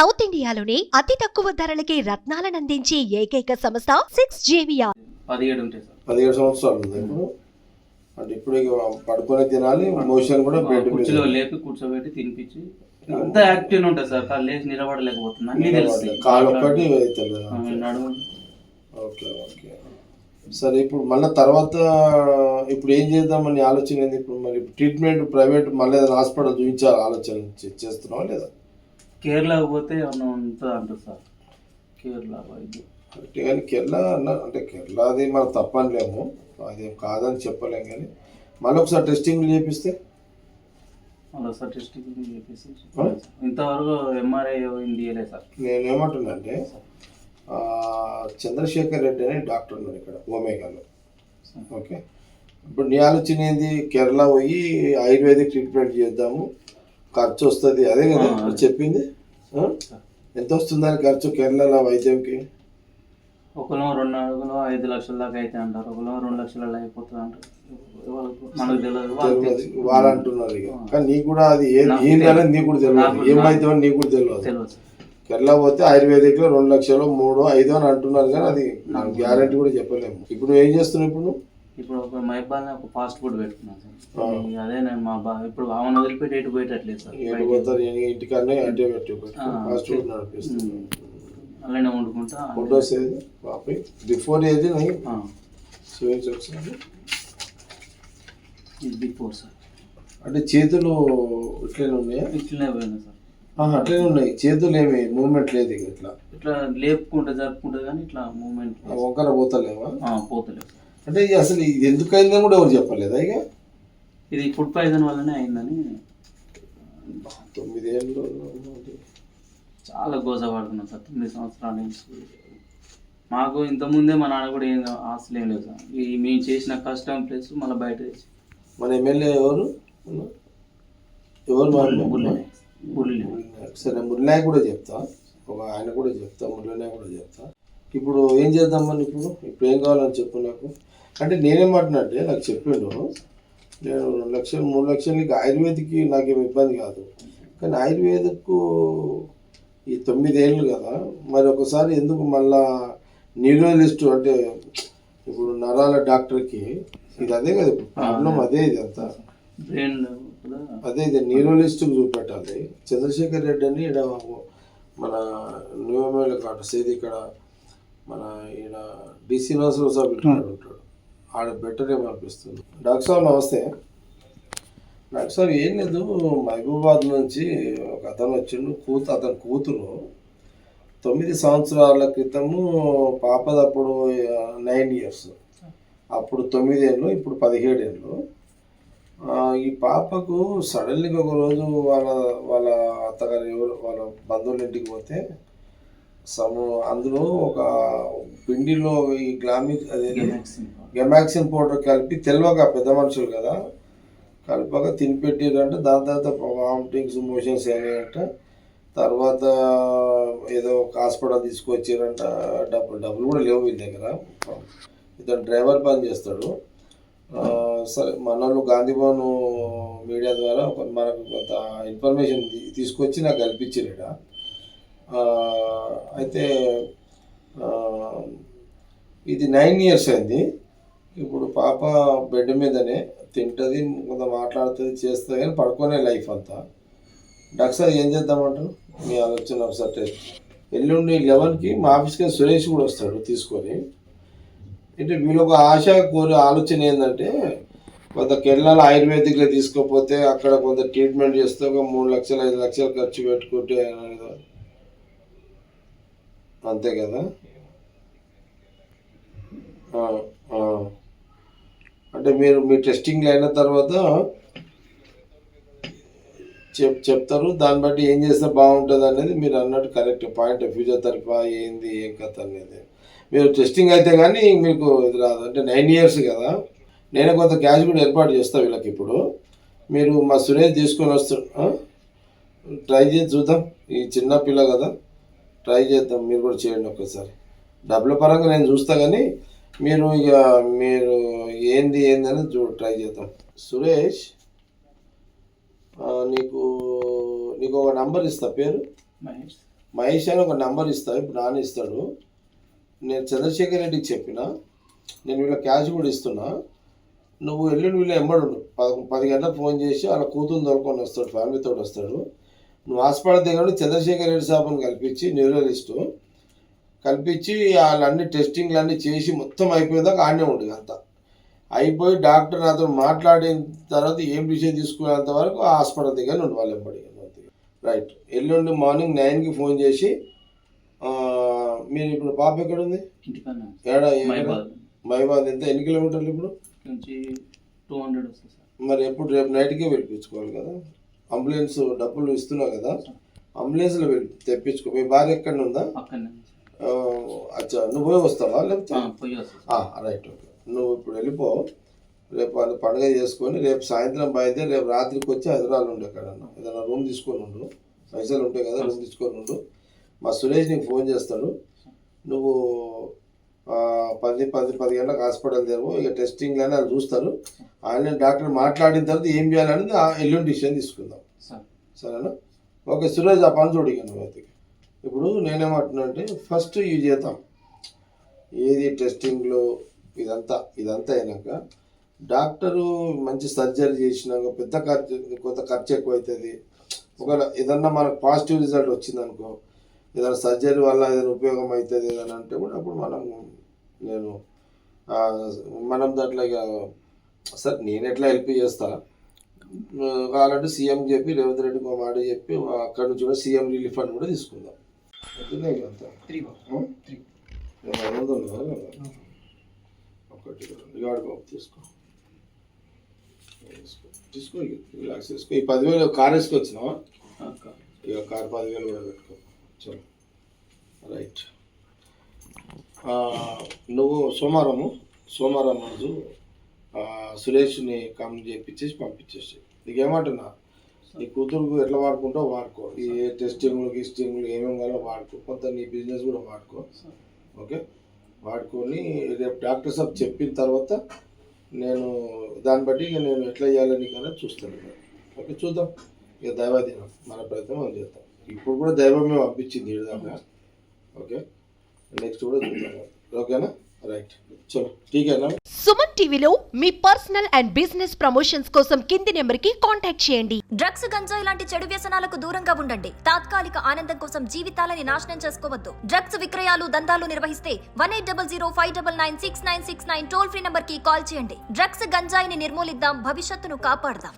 South ఇండియాలోని అతి తక్కువ ధరలకి రత్నాలనందించే ఏకైక సంస్థ 6JVR. 17 ఉంటాయి సార్. 17 సంవత్సరాలు ఉంది ఇప్పుడు. అంటే ఇప్పుడు ఇక పడుకొని తినాలి, మోషన్ కూడా బెడ్ కుర్చీలో లేపి కూర్చోబెట్టి తినిపించి అంత యాక్టివ్ ఉంటుంది సార్. కాళ్ళు లేచి నిలబడలేకపోతుంది, అన్ని తెలుస్తాయి. కాలు ఒక్కటి నడుము. ఓకే ఓకే సరే. ఇప్పుడు మళ్ళీ తర్వాత ఇప్పుడు ఏం చేద్దామని ఆలోచన ఏంది? ఇప్పుడు మరి ట్రీట్మెంట్ ప్రైవేట్ మళ్ళీ ఏదైనా హాస్పిటల్ చూపించాలి ఆలోచన చేస్తున్నావా లేదా? కేరళ పోతే ఏమన్నా ఉంటుంది అంటారు సార్. కేరళ వైద్యం అంటే కానీ కేరళ అంటే కేరళది మనం తప్పనిలేము, అది కాదని చెప్పలేం. కానీ మళ్ళీ ఒకసారి టెస్టింగ్ చేపిస్తే మళ్ళీ టెస్టింగ్ చేపిస్తే ఇంతవరకు ఎంఆర్ఐ ఇండియలే సార్. నేనేమంటున్నా అంటే చంద్రశేఖర్ రెడ్డి అనే డాక్టర్ ఉన్నాడు ఇక్కడ ఓమేగాలో. ఓకే, ఇప్పుడు నీ ఆలోచన ఏంది? కేరళ పోయి ఆయుర్వేదిక్ ట్రీట్మెంట్ చేద్దాము, ఖర్చు వస్తుంది, అదే కదా చెప్పింది. ఎంత వస్తుందని ఖర్చు కేరళలో వైద్యంకి? ఒకలో 2 అడుగులు 5 లక్షల దాకా అయితే అంటారు, ఒకలో 2 లక్షలలో అయిపోతుంది అంటారు. మనకు తెలియదు, వాళ్ళు అంటున్నారు. ఇక కానీ నీకు కూడా అది ఏంటనేది నీకు కూడా తెలియదు, ఏం వైద్యం అని నీకు కూడా తెలియదు. కేరళ పోతే ఆయుర్వేదిక్ లో 2 లక్షలు 3, 5 అని అంటున్నారు, కానీ అది నాకు గ్యారంటీ కూడా చెప్పలేము. ఇప్పుడు ఏం చేస్తున్నావు? ఇప్పుడు ఒక మైబాల్ ఒక ఫాస్ట్ ఫుడ్ పెట్టుకున్నాను సార్. అదే నేను మా ఇప్పుడు ఆమెను వదిలిపెట్టి ఎటు పోయేటట్లేదు సార్. ఇంటికన్నా అంటే పెట్టి ఫాస్ట్ ఫుడ్ నడిపిస్తుంది. అలానే వండుకుంటా. ఫోటోస్ ఏది బాపి బిఫోర్ ఏది చూపించి ఒకసారి. Before sir. అంటే చేతులు ఇట్లనే ఉన్నాయా? ఇట్లనే పోయినా సార్. అట్లనే ఉన్నాయి చేతులు, ఏమి మూవ్మెంట్ లేదు. ఇట్లా ఇట్లా లేపుకుంటా జరుపుకుంటా కానీ ఇట్లా మూవ్మెంట్ వంకర పోతలేవా? పోతలేవు. అంటే అసలు ఇది ఎందుకు అయిందని కూడా ఎవరు చెప్పలేదా? ఇక ఇది ఫుడ్ పాయిజన్ వల్లనే అయిందని. 9 ఏళ్ళు చాలా గోసపడుతున్నాం సార్. 9 సంవత్సరాల నుంచి మాకు ఇంతకుముందే మా నాన్న కూడా ఏం ఆస్తులు ఏం లేదు సార్. మేము చేసిన కష్టం ప్లస్ మళ్ళీ బయట తెచ్చి. మన ఎమ్మెల్యే ఎవరు? సరే, మురళి కూడా చెప్తా, ఆయన కూడా చెప్తా, మురళి కూడా చెప్తా. ఇప్పుడు ఏం చేద్దామని ఇప్పుడు ఏం కావాలని చెప్పు నాకు. అంటే నేనేమంటున్నట్టే నాకు చెప్పిండు, నేను 2 లక్షలు 3 లక్షలకి ఆయుర్వేదిక్కి నాకేం ఇబ్బంది కాదు, కానీ ఆయుర్వేదిక్కు ఈ 9 ఏళ్ళు కదా, మరి ఒకసారి ఎందుకు మళ్ళా న్యూరోలిస్ట్ అంటే ఇప్పుడు నరాల డాక్టర్కి ఇది అదే కదా ప్రాబ్లం, అదే ఇది అంతా అదే ఇది న్యూరోలిస్ట్కి చూపెట్టాలి. చంద్రశేఖర్ రెడ్డి అని ఇక్కడ మన న్యూఎంఎల్ కాదు సేది, ఇక్కడ మన ఈయన డిసి నర్సులు సాబ్ ఉంటాడు, ఆడ బెటర్ ఏమో అనిపిస్తుంది. డాక్టర్ సాబ్ నమస్తే. డాక్టర్ సాబ్ ఏం లేదు, మహబూబాద్ నుంచి ఒక అతను వచ్చిండు, అతని కూతురు 9 సంవత్సరాల క్రితము పాపదప్పుడు 9 ఇయర్స్, అప్పుడు 9 ఏళ్ళు, ఇప్పుడు 17 ఏళ్ళు. ఈ పాపకు సడన్గా ఒకరోజు వాళ్ళ అత్తగారు ఎవరు వాళ్ళ బంధువుల ఇంటికి పోతే అందులో ఒక పిండిలో ఈ గెమాక్సిన్ పౌడర్ కలిపి తెలియక పెద్ద మనుషులు కదా కలిపక తినిపెట్టిరంట. దాని తర్వాత వామిటింగ్స్ మోషన్స్ అయినాయంట. తర్వాత ఏదో ఒక హాస్పిటల్ తీసుకొచ్చారంట. డబ్బులు కూడా లేవు వీళ్ళ దగ్గర. ఇతను డ్రైవర్ పని చేస్తాడు. సరే, మనోళ్ళు గాంధీభవన్ మీడియా ద్వారా మనకు కొంత ఇన్ఫర్మేషన్ తీసుకొచ్చి నాకు కల్పించారు. అయితే ఇది 9 ఇయర్స్ అయింది. ఇప్పుడు పాప బెడ్ మీదనే తింటుంది, కొంత మాట్లాడుతుంది, చేస్తుంది, కానీ పడుకునే లైఫ్ అంతా. డాక్టర్ సార్ ఏం చేద్దామంటారు? మీ ఆలోచన ఒకసారి టెస్ట్. ఎల్లుండి 11కి మా ఆఫీస్కి సురేష్ కూడా వస్తాడు తీసుకొని. అంటే వీళ్ళొక ఆశ కోరి ఆలోచన ఏంటంటే కొంత కేరళలో ఆయుర్వేదిక్లో తీసుకోపోతే అక్కడ కొంత ట్రీట్మెంట్ చేస్తే ఒక 3 లక్షలు 5 లక్షలు ఖర్చు పెట్టుకుంటే అంతే కదా. అంటే మీ టెస్టింగ్లు అయిన తర్వాత చెప్తారు, దాన్ని బట్టి ఏం చేస్తే బాగుంటుంది అనేది మీరు అన్నట్టు కరెక్ట్ పాయింట్. ఫిజియోథెరపీ ఏంది ఏం కథ అనేది మీరు టెస్టింగ్ అయితే కానీ మీకు ఇది రాదు. అంటే 9 ఇయర్స్ కదా, నేనే కొంత క్యాష్ కూడా ఏర్పాటు చేస్తాను వీళ్ళకి. ఇప్పుడు మీరు మా సురేష్ తీసుకొని వస్తాడు, ట్రై చేసి చూద్దాం. ఈ చిన్న పిల్ల కదా, ట్రై చేద్దాం. మీరు కూడా చేయండి ఒక్కసారి. డబ్బుల పరంగా నేను చూస్తా, కానీ మీరు ఏంది అని ట్రై చేద్దాం. సురేష్, నీకు ఒక నంబర్ ఇస్తా, పేరు మహేష్ అని ఒక నెంబర్ ఇస్తా, ఇప్పుడు నాన్న ఇస్తాడు. నేను చంద్రశేఖర్ రెడ్డికి చెప్పిన, నేను వీళ్ళ క్యాష్ కూడా ఇస్తున్నా, నువ్వు ఎల్లుండి వీళ్ళు ఎంబడు 10 గంటలకు ఫోన్ చేసి వాళ్ళ కూతురు తోలుకొని వస్తాడు, ఫ్యామిలీతో వస్తాడు. నువ్వు హాస్పిటల్ దగ్గర చంద్రశేఖర్ రెడ్డి సాబుని కల్పించి, న్యూరలిస్టు కల్పించి వాళ్ళన్ని టెస్టింగ్లు అన్నీ చేసి మొత్తం అయిపోయేదాకా ఆడనే ఉండు. అంతా అయిపోయి డాక్టర్ నాతో మాట్లాడిన తర్వాత ఏం డిసిషన్ తీసుకునేంత వరకు ఆ హాస్పిటల్ దగ్గర ఉండి వాళ్ళు ఎంబడి. రైట్, ఎల్లుండి మార్నింగ్ 9కి ఫోన్ చేసి, మీరు ఇప్పుడు పాప ఎక్కడ ఉంది? ఏడా? మైబాద్. ఎంత, ఎన్ని కిలోమీటర్లు ఇప్పుడు? 200 వస్తుంది సార్. మరి ఎప్పుడు రేపు నైట్కే వెళ్ళిపించుకోవాలి కదా, అంబులెన్స్ డబ్బులు ఇస్తున్నావు కదా, అంబులెన్స్లో తెప్పించుకో. మీ భార్య ఎక్కడ ఉందా? అచ్చా, నువ్వు పోయి వస్తావా లేకపోతే? Right, okay. నువ్వు ఇప్పుడు వెళ్ళిపో, రేపు వాళ్ళు పండుగ చేసుకొని రేపు సాయంత్రం బయలుదేరి రేపు రాత్రికి వచ్చి హైదరాబాద్ ఉండు, ఎక్కడన్నా ఏదైనా రూమ్ తీసుకొని ఉండు, పైసలు ఉంటాయి కదా, రూమ్ తీసుకొని ఉండు. మా సురేష్ నీకు ఫోన్ చేస్తాడు. నువ్వు 10 గంటలకు హాస్పిటల్ తెరవు, ఇక టెస్టింగ్లు అని వాళ్ళు చూస్తారు. ఆయన డాక్టర్ మాట్లాడిన తర్వాత ఏం చేయాలనేది ఎల్లుండి డిసిషన్ తీసుకుందాం, సరేనా? ఓకే సురేష్, ఆ పని చూడు ఇక నువ్వు. ఇప్పుడు నేనేమంటున్నా అంటే, ఫస్ట్ ఇవి చేద్దాం, ఏది టెస్టింగ్లో ఇదంతా అయినాక డాక్టరు మంచి సర్జరీ చేసినాక పెద్ద ఖర్చు, కొంత ఖర్చు ఎక్కువ అవుతుంది. ఒకవేళ ఏదన్నా మనకు పాజిటివ్ రిజల్ట్ వచ్చిందనుకో, ఏదైనా సర్జరీ వల్ల ఏదైనా ఉపయోగం అవుతుంది ఏదైనా అంటే కూడా అప్పుడు మనం దాంట్లో ఇక సార్ నేను ఎట్లా హెల్ప్ చేస్తా, కావాలంటే సీఎంకి చెప్పి రేవంత్ రెడ్డికి ఒక మాట చెప్పి అక్కడ నుంచి కూడా సీఎం రిలీఫ్ ఫండ్ కూడా తీసుకుందాం. అంతా 500 ఒకటి రిగార్డు తీసుకో, ఇక రిలాక్స్ చేసుకో. ఈ 10,000 కార్ వేసుకొచ్చినావా? ఇక కార్ 10,000 కూడా పెట్టుకో. చలో రైట్. నువ్వు సోమవారం రోజు సురేష్ని కమ్ చేయించేసి పంపించేసి, నీకేమంటున్నా, నీ కూతురుకు ఎట్లా వాడుకుంటావు వాడుకో, ఈ టెస్టింగ్లు ఏమేమి కావాలో వాడుకో, కొంత నీ బిజినెస్ కూడా వాడుకో. ఓకే, వాడుకొని రేపు డాక్టర్ సాబ్ చెప్పిన తర్వాత నేను దాన్ని బట్టి ఇక నేను ఎట్లా చేయాలని కానీ చూస్తాను. ఓకే, చూద్దాం. ఇక దైవాధీనం, మన ప్రయత్నం మనం చేద్దాం. ఇప్పుడు కూడా దైవమే పంపించింది ఇదాకా. ఓకే, నెక్స్ట్ కూడా చూద్దాం. ఓకేనా? రైట్, చలో ఠీకేనా? సుమన్ టీవీలో మీ పర్సనల్ అండ్ బిజినెస్ ప్రమోషన్స్ కోసం కింది నెంబర్కి కాంటాక్ట్ చేయండి. డ్రగ్స్, గంజాయి లాంటి చెడు వ్యసనాలకు దూరంగా ఉండండి. తాత్కాలిక ఆనందం కోసం జీవితాలని నాశనం చేసుకోవద్దు. డ్రగ్స్ విక్రయాలు, దందాలు నిర్వహిస్తే 1800-599-6969 టోల్ ఫ్రీ నంబర్ కి కాల్ చేయండి. డ్రగ్స్, గంజాయిని నిర్మూలిద్దాం, భవిష్యత్తును కాపాడదాం.